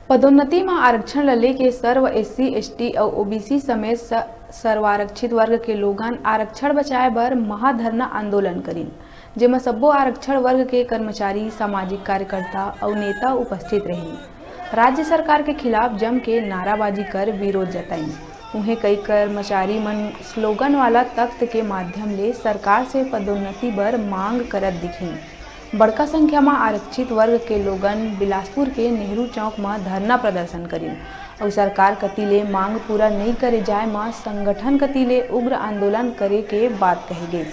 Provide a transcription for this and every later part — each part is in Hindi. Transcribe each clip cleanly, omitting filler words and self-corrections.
पदोन्नति में आरक्षण ल लेके सर्व SC ST और OBC समेत सर्वारक्षित वर्ग के लोगन आरक्षण बचाए बर महाधरना आंदोलन करिन, जेमा सब्बो आरक्षण वर्ग के कर्मचारी, सामाजिक कार्यकर्ता और नेता उपस्थित रहिन। राज्य सरकार के खिलाफ जम के नाराबाजी कर विरोध जताइन। उन्हें कई कर्मचारी मन स्लोगन वाला तख्त के माध्यम ले सरकार से पदोन्नति बर मांग करत दिखिन। बड़का संख्या में आरक्षित वर्ग के लोगन बिलासपुर के नेहरू चौक में धरना प्रदर्शन करिन और सरकार कती ले मांग पूरा नहीं करे जाए में संगठन कती ले उग्र आंदोलन करे के बात कही गई।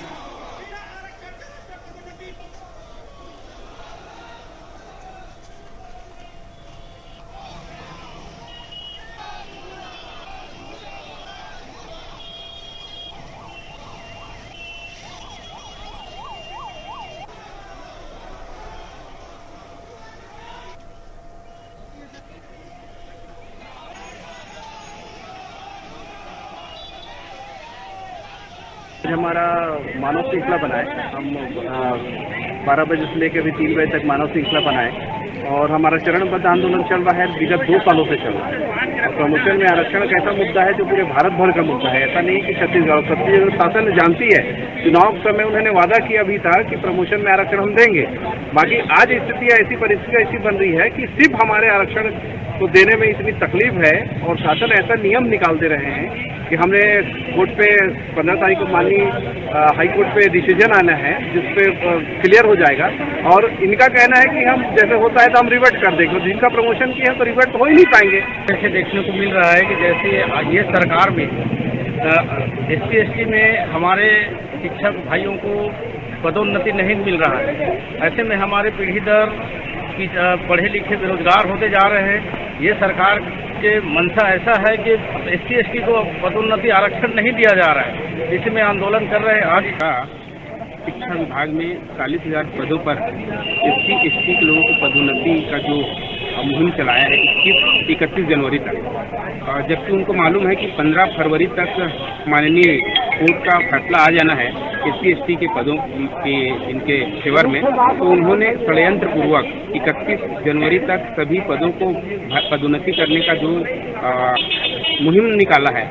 हमारा मानव श्रृंखला बनाए, हम 12 बजे से लेकर अभी 3 बजे तक मानव श्रृंखला बनाए और हमारा चरणबद्ध आंदोलन चल रहा है। विगत 2 सालों से चल रहा है। प्रमोशन में आरक्षण एक ऐसा मुद्दा है जो पूरे भारत भर का मुद्दा है। ऐसा नहीं कि छत्तीसगढ़ शासन जानती है। चुनाव के समय उन्होंने वादा किया भी था कि प्रमोशन में आरक्षण हम देंगे। बाकी आज स्थिति ऐसी परिस्थिति ऐसी बन रही है कि सिर्फ हमारे आरक्षण को देने में इतनी तकलीफ है और शासन ऐसा नियम निकाल दे रहे हैं कि हमने कोर्ट पे 15 तारीख को माननीय हाई कोर्ट पे डिसीजन आना है जिसपे क्लियर हो जाएगा और इनका कहना है कि हम जैसे होता है तो हम रिवर्ट कर देंगे। जिनका प्रमोशन किया है तो रिवर्ट तो हो ही नहीं पाएंगे। ऐसे देखने को मिल रहा है कि जैसे ये सरकार में SC ST में हमारे शिक्षक भाइयों को पदोन्नति नहीं मिल रहा है। ऐसे में हमारे पीढ़ी दर की पढ़े लिखे बेरोजगार होते जा रहे हैं। ये सरकार के मंशा ऐसा है कि SC ST को पदोन्नति आरक्षण नहीं दिया जा रहा है, इसमें आंदोलन कर रहे हैं। आज का शिक्षा विभाग में 40,000 पदों पर SC ST के लोगों को पदोन्नति का जो मुहिम चलाया है 31 जनवरी तक, जबकि उनको मालूम है कि 15 फरवरी तक माननीय कोर्ट का फैसला आ जाना है SC ST के पदों के इनके फेवर में। तो उन्होंने षड्यंत्र पूर्वक 31 जनवरी तक सभी पदों को पदोन्नति करने का जो मुहिम निकाला है